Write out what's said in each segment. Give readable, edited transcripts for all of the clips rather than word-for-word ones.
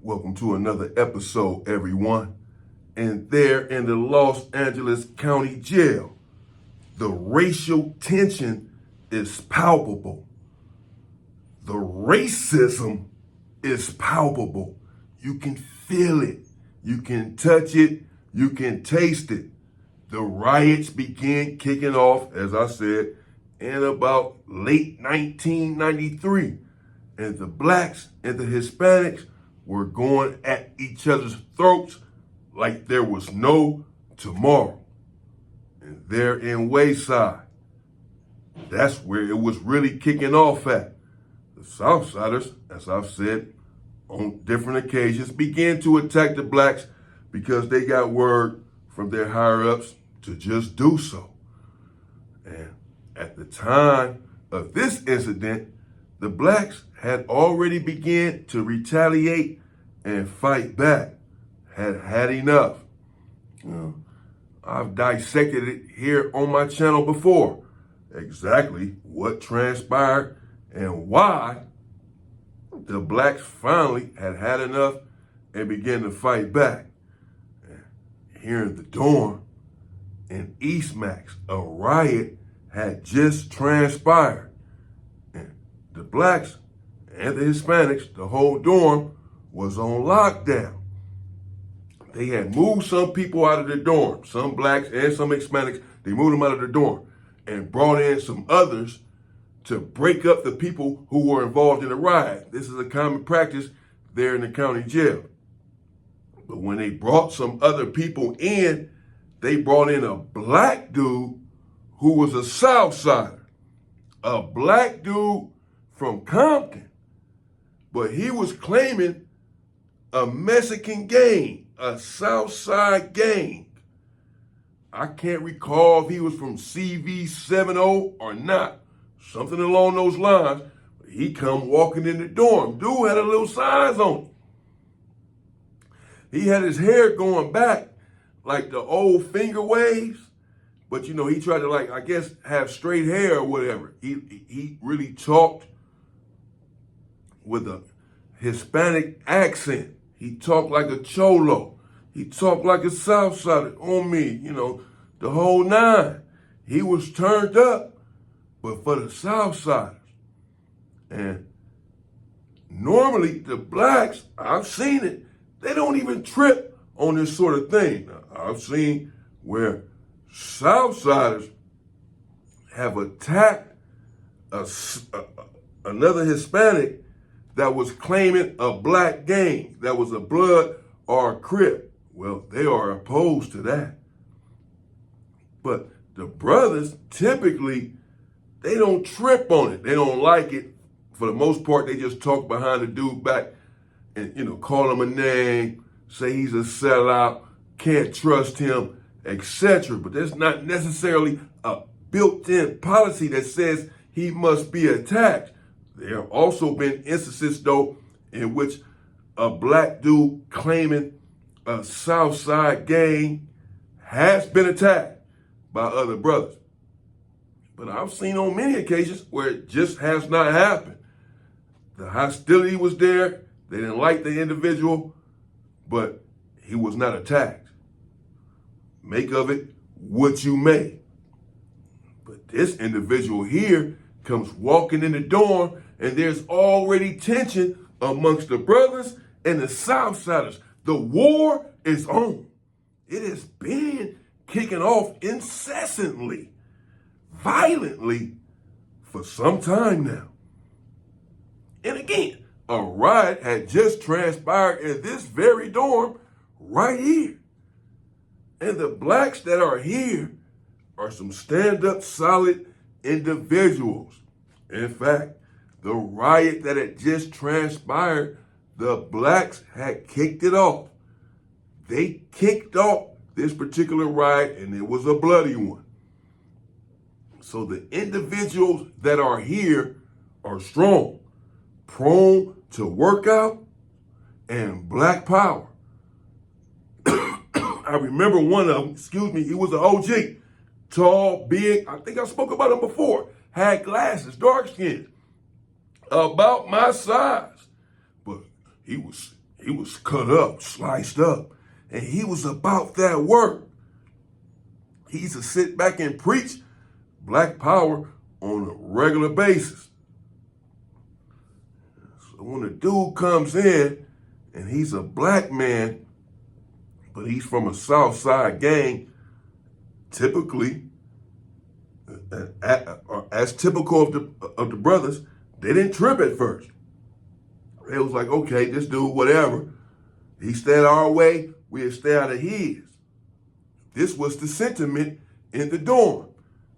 Welcome to another episode, everyone. And there in the Los Angeles County Jail, the racial tension is palpable. The racism is palpable. You can feel it. You can touch it. You can taste it. The riots began kicking off, as I said, in about late 1993. And the blacks and the Hispanics were going at each other's throats like there was no tomorrow. And there in Wayside, that's where it was really kicking off at. The Southsiders, as I've said on different occasions, began to attack the blacks because they got word from their higher-ups to just do so. And at the time of this incident, the blacks had already begun to retaliate and fight back, had had enough. I've dissected it here on my channel before, exactly what transpired and why the blacks finally had had enough and began to fight back. And here in the dorm in East Max, a riot had just transpired. And the blacks and the Hispanics, the whole dorm, was on lockdown. They had moved some people out of the dorm, some blacks and some Hispanics. They moved them out of the dorm and brought in some others to break up the people who were involved in the riot. This is a common practice there in the county jail. But when they brought some other people in, they brought in a black dude who was a Southsider, a black dude from Compton. But he was claiming a Mexican gang, a Southside gang. I can't recall if he was from CV70 or not, something along those lines. He come walking in the dorm. Dude had a little size on him. He had his hair going back like the old finger waves, but he tried to have straight hair or whatever. He really talked with a Hispanic accent. He talked like a cholo. He talked like a Southsider on me, the whole nine. He was turned up, but for the Southsiders. And normally the blacks, I've seen it, they don't even trip on this sort of thing. Now, I've seen where Southsiders have attacked another Hispanic that was claiming a black gang, that was a Blood or a Crip. Well, they are opposed to that. But the brothers, typically, they don't trip on it. They don't like it. For the most part, they just talk behind the dude back and, call him a name, say he's a sellout, can't trust him, etc. But there's not necessarily a built-in policy that says he must be attacked. There have also been instances, though, in which a black dude claiming a Southside gang has been attacked by other brothers. But I've seen on many occasions where it just has not happened. The hostility was there. They didn't like the individual, but he was not attacked. Make of it what you may. But this individual here comes walking in the dorm, and there's already tension amongst the brothers and the Southsiders. The war is on. It has been kicking off incessantly, violently, for some time now. And again, a riot had just transpired in this very dorm right here. And the blacks that are here are some stand-up, solid individuals. In fact, the riot that had just transpired, the blacks had kicked it off. They kicked off this particular riot, and it was a bloody one. So the individuals that are here are strong, prone to workout and black power. I remember one of them, he was an OG, tall, big, I think I spoke about him before, had glasses, dark skin, about my size. But he was He was cut up, sliced up, and he was about that work. He used to sit back and preach black power on a regular basis. So when a dude comes in and he's a black man, but he's from a South Side gang, typically, as typical of the brothers, they didn't trip at first. It was like, okay, this dude, whatever. He stayed our way, we'll stay out of his. This was the sentiment in the dorm.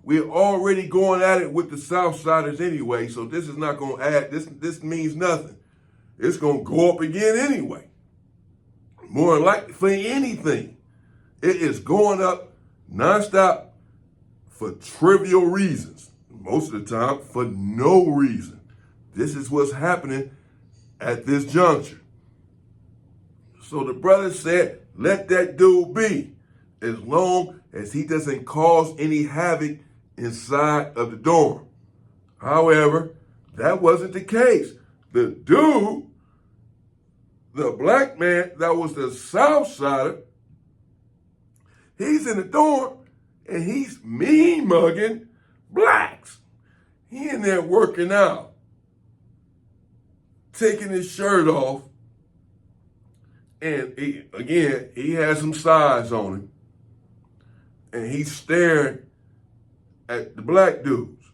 We're already going at it with the Southsiders anyway, so this is not going to add, this means nothing. It's going to go up again anyway. More likely for anything. It is going up nonstop for trivial reasons. Most of the time, for no reason. This is what's happening at this juncture. So the brother said, let that dude be, as long as he doesn't cause any havoc inside of the dorm. However, that wasn't the case. The dude, the black man that was the Southsider, he's in the dorm and he's mean mugging blacks. He in there working out, taking his shirt off, and he has some size on him, and he's staring at the black dudes.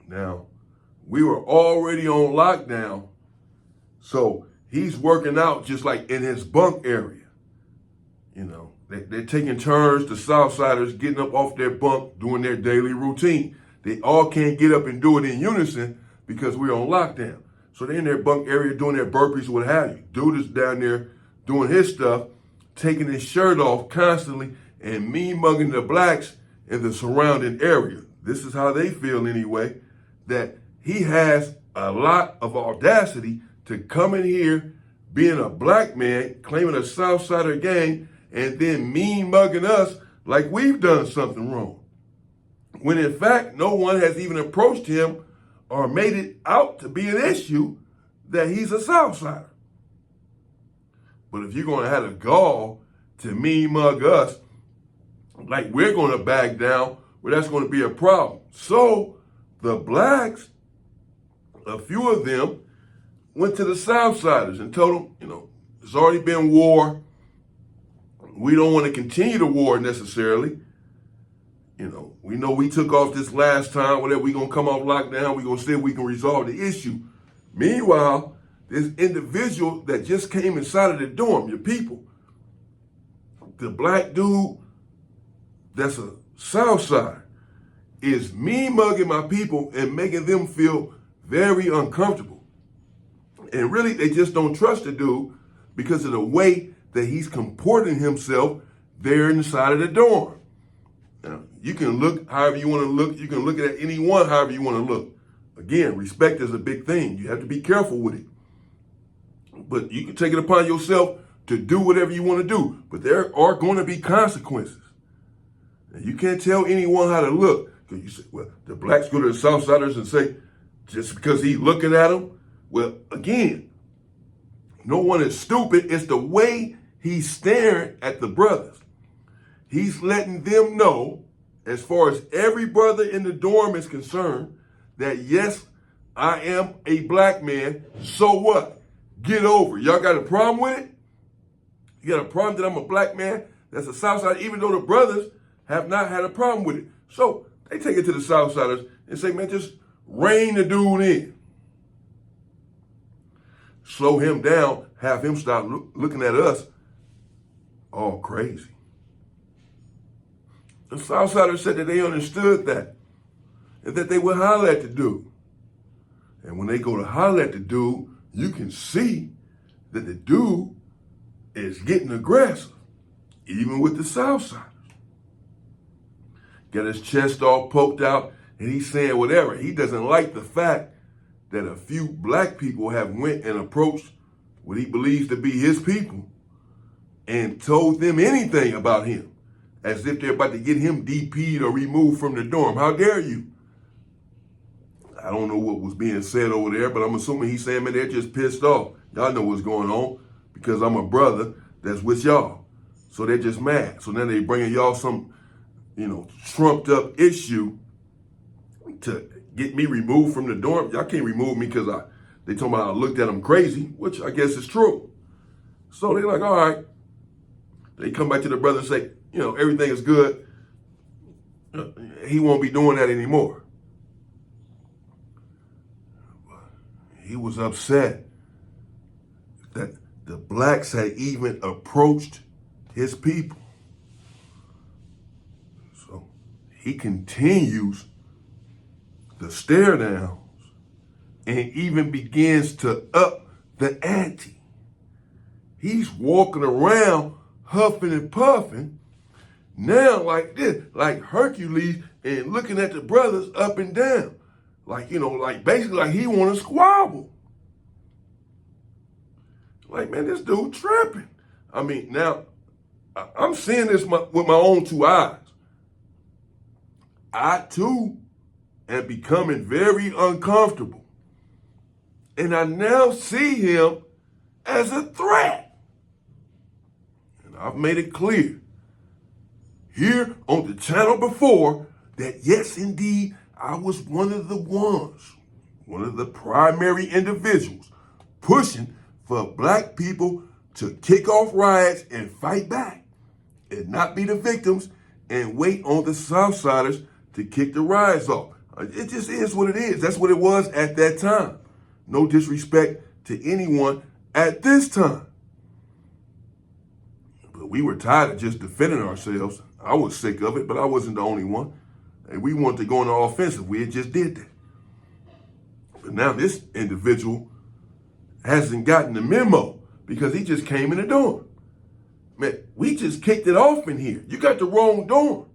Now, we were already on lockdown, so he's working out just like in his bunk area. You know, they're taking turns, the Southsiders getting up off their bunk, doing their daily routine. They all can't get up and do it in unison because we're on lockdown. So they're in their bunk area doing their burpees, what have you. Dude is down there doing his stuff, taking his shirt off constantly and mean mugging the blacks in the surrounding area. This is how they feel anyway, that he has a lot of audacity to come in here being a black man, claiming a Southsider gang, and then mean mugging us like we've done something wrong. When in fact, no one has even approached him or made it out to be an issue that he's a Southsider. But if you're going to have the gall to mean mug us, like we're going to back down, well, that's going to be a problem. So the blacks, a few of them, went to the Southsiders and told them, you know, there's already been war. We don't want to continue the war necessarily. You know we took off this last time, whatever, we're going to come off lockdown, we're going to see if we can resolve the issue. Meanwhile, this individual that just came inside of the dorm, your people, the black dude that's a Southside, is mean mugging my people and making them feel very uncomfortable. And really, they just don't trust the dude because of the way that he's comporting himself there inside of the dorm. Now, you can look however you want to look. You can look at anyone however you want to look. Again, respect is a big thing. You have to be careful with it. But you can take it upon yourself to do whatever you want to do. But there are going to be consequences. And you can't tell anyone how to look. Because you say, well, the blacks go to the Southsiders and say, just because he's looking at them. Well, again, no one is stupid. It's the way he's staring at the brothers. He's letting them know, as far as every brother in the dorm is concerned, that yes, I am a black man. So what? Get over it. Y'all got a problem with it? You got a problem that I'm a black man? That's a Southside, even though the brothers have not had a problem with it. So they take it to the Southsiders and say, man, just rein the dude in. Slow him down, have him stop looking at us all crazy. The Southsiders said that they understood that and that they would holler at the dude. And when they go to holler at the dude, you can see that the dude is getting aggressive, even with the Southsiders. Got his chest all poked out, and he's saying whatever. He doesn't like the fact that a few black people have went and approached what he believes to be his people and told them anything about him, as if they're about to get him DP'd or removed from the dorm. How dare you? I don't know what was being said over there, but I'm assuming he's saying, man, they're just pissed off. Y'all know what's going on because I'm a brother that's with y'all. So they're just mad. So now they bringing y'all some, trumped up issue to get me removed from the dorm. Y'all can't remove me because they told me I looked at them crazy, which I guess is true. So they're like, all right. They come back to the brother and say, everything is good. He won't be doing that anymore. He was upset that the blacks had even approached his people. So he continues the stare downs and even begins to up the ante. He's walking around huffing and puffing now like this, like Hercules, and looking at the brothers up and down. Like basically like he want to squabble. Like, man, this dude tripping. I mean, now, I'm seeing this with my own two eyes. I, too, am becoming very uncomfortable. And I now see him as a threat. And I've made it clear here on the channel before that, yes, indeed, I was one of the primary individuals pushing for black people to kick off riots and fight back and not be the victims and wait on the Southsiders to kick the riots off. It just is what it is. That's what it was at that time. No disrespect to anyone at this time. But we were tired of just defending ourselves. I was sick of it, but I wasn't the only one. And we wanted to go on the offensive. We had just did that. But now this individual hasn't gotten the memo because he just came in the dorm. Man, we just kicked it off in here. You got the wrong dorm.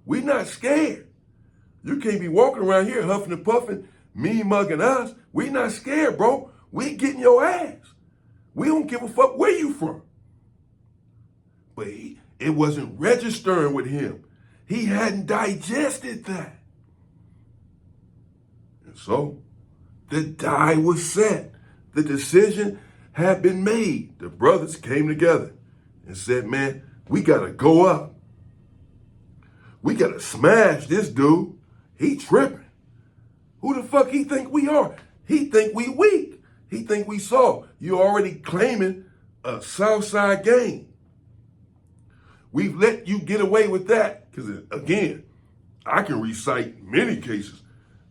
We not scared. You can't be walking around here huffing and puffing, mean mugging us. We not scared, bro. We getting your ass. We don't give a fuck where you from. But it wasn't registering with him. He hadn't digested that. And so the die was set. The decision had been made. The brothers came together and said, man, we got to go up. We got to smash this dude. He tripping. Who the fuck he think we are? He think we weak. He think we soft. You already claiming a Southside gang. We've let you get away with that. Because, again, I can recite many cases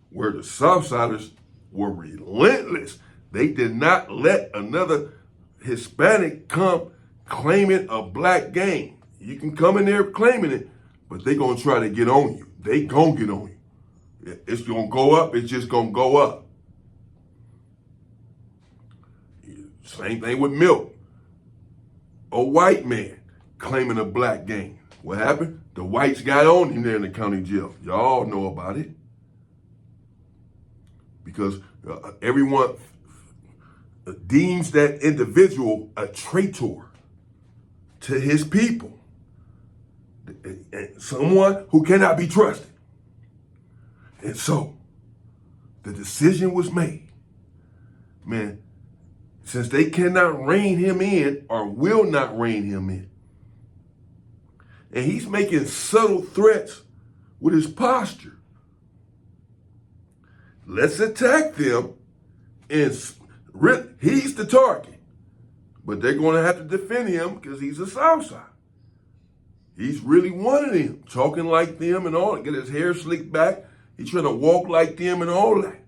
where the Southsiders were relentless. They did not let another Hispanic come claiming a black gang. You can come in there claiming it, but they going to try to get on you. They going to get on you. It's going to go up. It's just going to go up. Same thing with Milk. A white man claiming a black gang. What happened? The whites got on him there in the county jail. Y'all know about it. Because everyone deems that individual a traitor to his people. Someone who cannot be trusted. And so, the decision was made. Man, since they cannot rein him in or will not rein him in, and he's making subtle threats with his posture, let's attack them. And he's the target, but they're going to have to defend him because he's a Southside. He's really one of them, talking like them and all that. Get his hair slicked back. He's trying to walk like them and all that.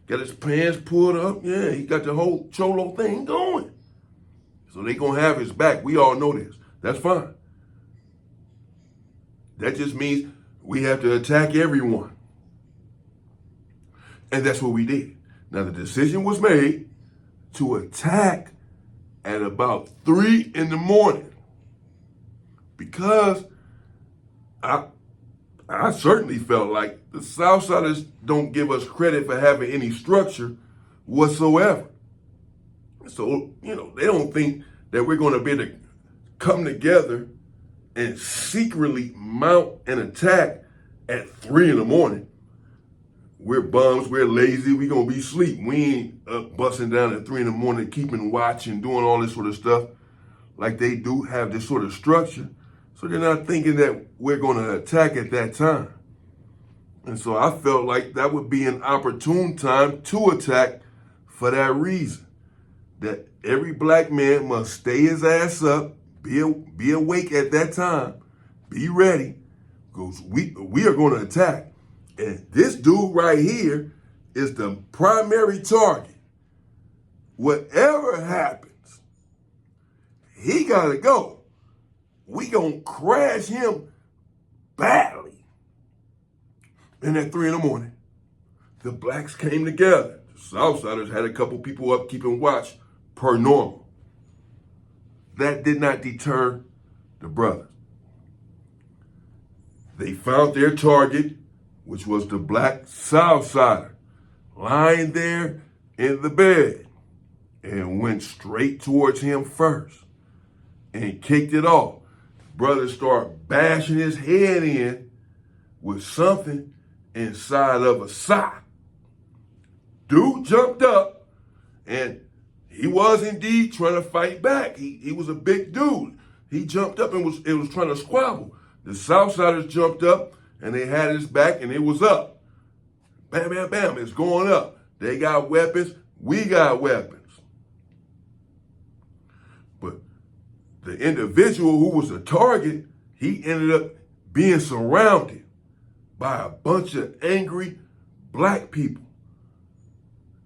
Got his pants pulled up. Yeah, he got the whole cholo thing going. So they're going to have his back. We all know this. That's fine. That just means we have to attack everyone. And that's what we did. Now, the decision was made to attack at about 3 a.m. because I certainly felt like the Southsiders don't give us credit for having any structure whatsoever. So, they don't think that we're going to be able to come together and secretly mount an attack at 3 a.m. we're bums, we're lazy, we gonna be asleep. We ain't up busting down at 3 in the morning, keeping watch and doing all this sort of stuff like they do, have this sort of structure. So they're not thinking that we're gonna attack at that time. And so I felt like that would be an opportune time to attack for that reason. That every black man must stay his ass up, be awake at that time, be ready, because we are going to attack. And this dude right here is the primary target. Whatever happens, he got to go. We going to crash him badly. And at 3 in the morning, the blacks came together. The Southsiders had a couple people up keeping watch per normal. That did not deter the brothers. They found their target, which was the black Southsider, lying there in the bed, and went straight towards him first and kicked it off. Brothers start bashing his head in with something inside of a sock. Dude jumped up, and he was indeed trying to fight back. He was a big dude. He jumped up and was trying to squabble. The Southsiders jumped up, and they had his back, and it was up. Bam, bam, bam, it's going up. They got weapons, we got weapons. But the individual who was the target, he ended up being surrounded by a bunch of angry black people.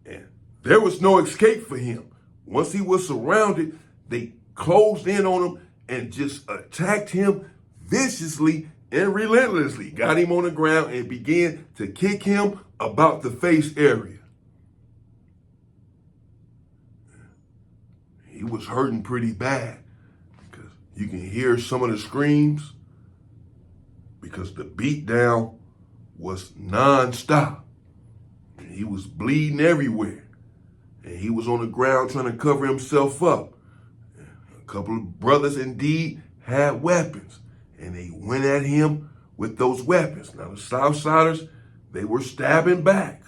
And there was no escape for him. Once he was surrounded, they closed in on him and just attacked him viciously and relentlessly, got him on the ground and began to kick him about the face area. He was hurting pretty bad because you can hear some of the screams because the beatdown was nonstop. And he was bleeding everywhere. And he was on the ground trying to cover himself up. A couple of brothers indeed had weapons, and they went at him with those weapons. Now the Southsiders, they were stabbing back.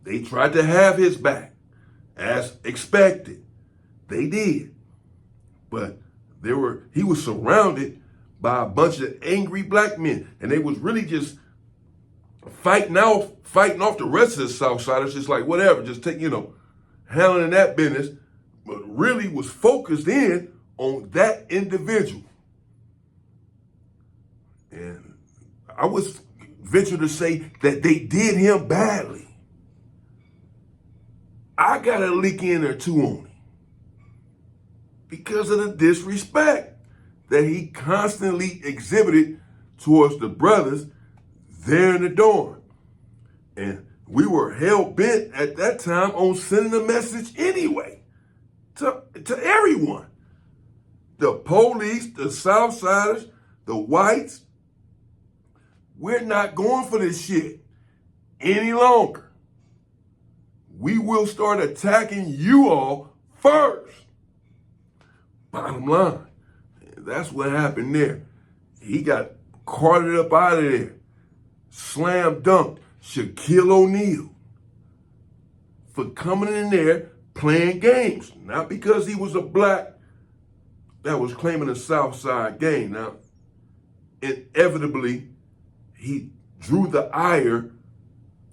They tried to have his back, as expected. They did. But he was surrounded by a bunch of angry black men, and they was really just fighting off the rest of the Southsiders, just like whatever, just handling that business, but really was focused in on that individual. And I would venture to say that they did him badly. I got a lick in or two on him because of the disrespect that he constantly exhibited towards the brothers there in the dorm. And we were hell-bent at that time on sending a message anyway to everyone. The police, the Southsiders, the whites, we're not going for this shit any longer. We will start attacking you all first. Bottom line, that's what happened there. He got carted up out of there, slam dunked Shaquille O'Neal for coming in there playing games, not because he was a black that was claiming a Southside game. Now, inevitably, he drew the ire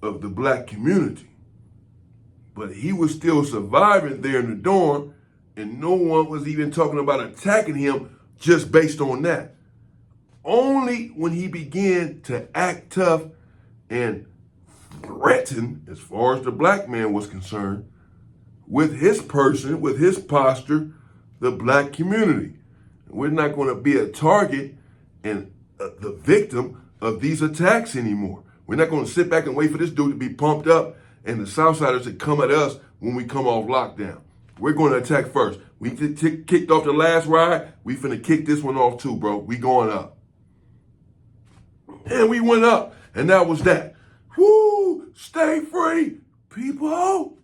of the black community, but he was still surviving there in the dorm, and no one was even talking about attacking him just based on that. Only when he began to act tough and threaten, as far as the black man was concerned, with his person, with his posture, the black community. We're not going to be a target and the victim of these attacks anymore. We're not going to sit back and wait for this dude to be pumped up and the Southsiders to come at us when we come off lockdown. We're going to attack first. We kicked off the last ride. We finna kick this one off too, bro. We going up. And we went up. And that was that. Woo! Stay free, people.